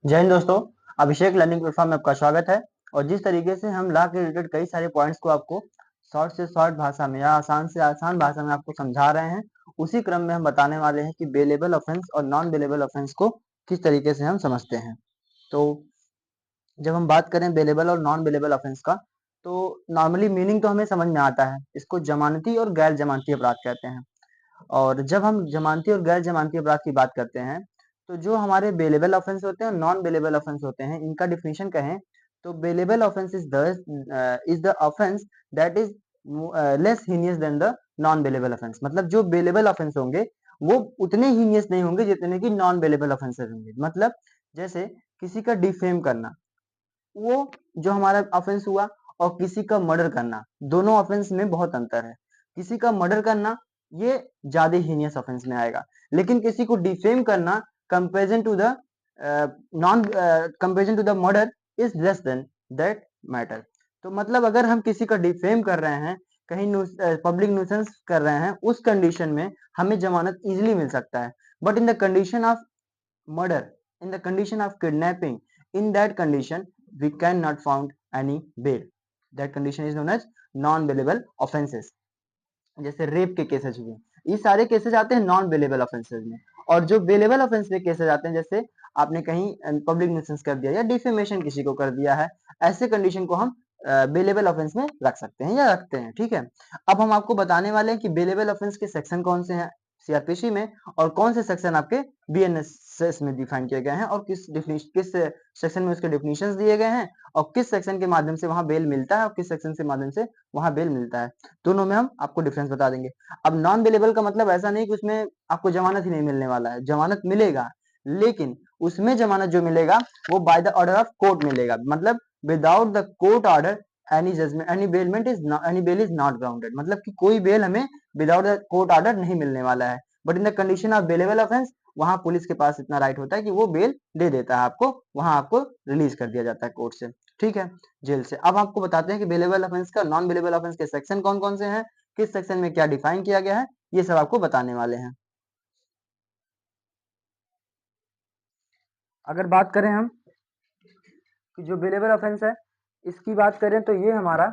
जय हिंद दोस्तों। अभिषेक learning platform में आपका स्वागत है। और जिस तरीके से हम लॉ के रिलेटेड कई सारे पॉइंट्स को आपको शॉर्ट से शॉर्ट भाषा में या आसान से आसान भाषा में आपको समझा रहे हैं, उसी क्रम में हम बताने वाले हैं कि बेलेबल ऑफेंस और नॉन बेलेबल ऑफेंस को किस तरीके से हम समझते हैं। तो जब हम बात करें बेलेबल और नॉन बेलेबल ऑफेंस का, तो नॉर्मली मीनिंग तो हमें समझ में आता है। इसको जमानती और गैर जमानती अपराध कहते हैं। और जब हम जमानती और गैर जमानती अपराध की बात करते हैं, तो जो हमारे बेलेबल ऑफेंस होते हैं और नॉन बेलेबल ऑफेंस होते हैं, इनका डिफिनेशन कहें तो bailable offence is the offence that is less heinous than the non bailable offence. मतलब जो बेलेबल ऑफेंस होंगे वो उतने हीनियस नहीं होंगे जितने कि नॉन बेलेबल ऑफेंसेस होंगे। मतलब जैसे किसी का डिफेम करना, वो जो हमारा ऑफेंस हुआ, और किसी का मर्डर करना, दोनों ऑफेंस में बहुत अंतर है। किसी का मर्डर करना ये ज्यादा हीनियस ऑफेंस में आएगा, लेकिन किसी को डिफेम करना comparison to the non comparison to the murder is less than that matter. तो मतलब अगर हम किसी का डिफेम कर रहे हैं, कहीं पब्लिक न्यूसेंस कर रहे हैं, उस कंडीशन में हमें जमानत इजीली मिल सकता है। But in the condition of murder, in the condition of kidnapping, in that condition we cannot found any bail. That condition is known as non bailable offenses. जैसे रेप के केसेस हुए, ये सारे केसेस आते हैं non bailable offences में। और जो बेलेबल ऑफेंस में केसेस आते हैं, जैसे आपने कहीं पब्लिक न्यूसेंस कर दिया या डिफेमेशन किसी को कर दिया है, ऐसे कंडीशन को हम बेलेबल ऑफेंस में रख सकते हैं या रखते हैं। ठीक है। अब हम आपको बताने वाले हैं कि बेलेबल ऑफेंस के सेक्शन कौन से हैं सीआरपीसी में, और कौन से सेक्शन आपके बीएनएस में डिफाइन किए गए हैं, और किस सेक्शन में उसके डिफिनेशंस दिए गए हैं, और किस सेक्शन के माध्यम से वहां बेल मिलता है और किस सेक्शन के माध्यम से वहां बेल मिलता है। दोनों में हम आपको डिफरेंस बता देंगे। अब नॉन बेलेबल का मतलब ऐसा नहीं कि उसमें आपको जमानत ही नहीं मिलने वाला है, जमानत मिलेगा, लेकिन उसमें जमानत जो मिलेगा वो by the order of court मिलेगा। मतलब without the court order any judgement any bail is not grounded. मतलब कि कोई बेल हमें विदाउट द कोर्ट ऑर्डर नहीं मिलने वाला है। But in the condition of bailable offence, वहां पुलिस के पास इतना राइट होता है कि वो बेल दे देता है आपको, वहां आपको रिलीज कर दिया जाता है कोर्ट से। ठीक है, जेल से। अब आपको बताते हैं कि बेलेबल ऑफेंस का नॉन बेलेबल ऑफेंस के सेक्शन कौन कौन से हैं, किस सेक्शन में क्या डिफाइन किया गया है, ये सब आपको बताने वाले हैं। अगर बात करें हम कि जो बेलेबल ऑफेंस है, इसकी बात करें तो ये हमारा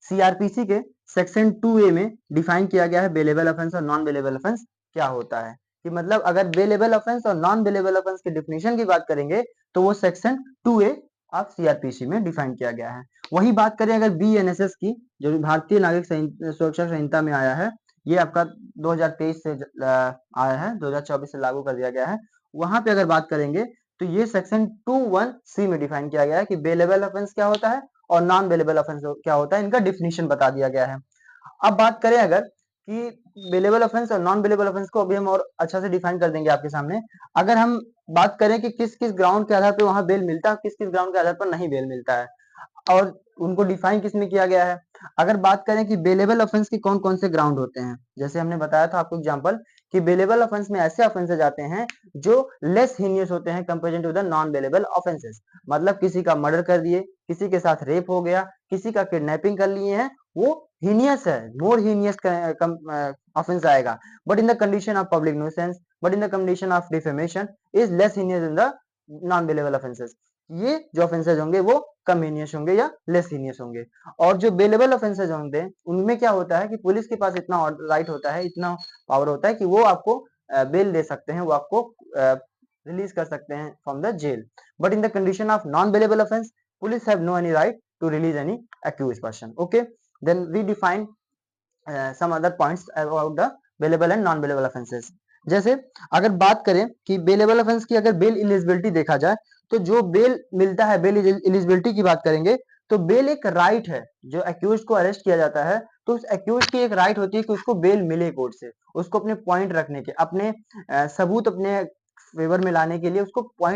सीआरपीसी के सेक्शन 2A में डिफाइन किया गया है बेलेबल ऑफेंस और नॉन बेलेबल ऑफेंस क्या होता है। कि मतलब अगर बेलेबल ऑफेंस और नॉन बेलेबल ऑफेंस के डिफिनेशन की बात करेंगे तो वो सेक्शन 2A ऑफ सीआरपीसी में डिफाइन किया गया है। वही बात करें अगर बीएनएसएस की, जो भारतीय नागरिक सुरक्षा संहिता में आया है, ये आपका 2023 से आया है, 2024 से लागू कर दिया गया है। वहां पे अगर बात करेंगे तो ये सेक्शन 21C में डिफाइन किया गया है कि बेलेबल ऑफेंस क्या होता है और नॉन बेलेबल ऑफेंस क्या होता है, इनका डिफिनीशन बता दिया गया है। अब बात करें अगर कि बेलेबल ऑफेंस और नॉन बेलेबल ऑफेंस को अभी हम और अच्छा से डिफाइन कर देंगे आपके सामने। अगर हम बात करें कि किस किस ग्राउंड के आधार पर वहां बेल मिलता है, किस किस ग्राउंड के आधार पर नहीं बेल मिलता है, और उनको डिफाइन किसमें किया गया है। अगर बात करें कि बेलेबल ऑफेंस के कौन कौन से ग्राउंड होते हैं, जैसे हमने बताया था आपको एग्जांपल कि बेलेबल ऑफेंस में ऐसे ऑफेंसेज आते हैं जो लेस हीनियस होते हैं comparison to the non bailable offences. मतलब किसी का मर्डर कर दिए, किसी के साथ रेप हो गया, किसी का किडनैपिंग कर लिए हैं, वो हीनियस है, मोर हीनियस ऑफेंस आएगा। But in the condition of public nuisance, but in the condition of defamation is less heinous in the non bailable offences. ये जो ऑफेंसेज होंगे वो कम हीनियस होंगे या लेस हीनियस होंगे। और जो बेलेबल ऑफेंसेज होंगे उनमें क्या होता है कि पुलिस के पास इतना राइट होता है, इतना पावर होता है कि वो आपको बेल दे सकते हैं, वो आपको रिलीज कर सकते हैं from the jail. But in the condition of non bailable offence, police have no any right to release any accused person. Okay, then we define some other points about the bailable and non bailable offences. जैसे अगर बात करें कि bailable offence की अगर bell eligibility देखा जाए, तो जो बेल मिलता है, बेल इलिजिबिलिटी की बात करेंगे तो बेल एक राइट है। जो एक्यूज को अरेस्ट किया जाता है तो उस एक्यूज की एक राइट होती है कि उसको बेल मिले कोर्ट से, उसको अपने पॉइंट रखने के, अपने सबूत अपने फेवर में लाने के लिए उसको पॉइंट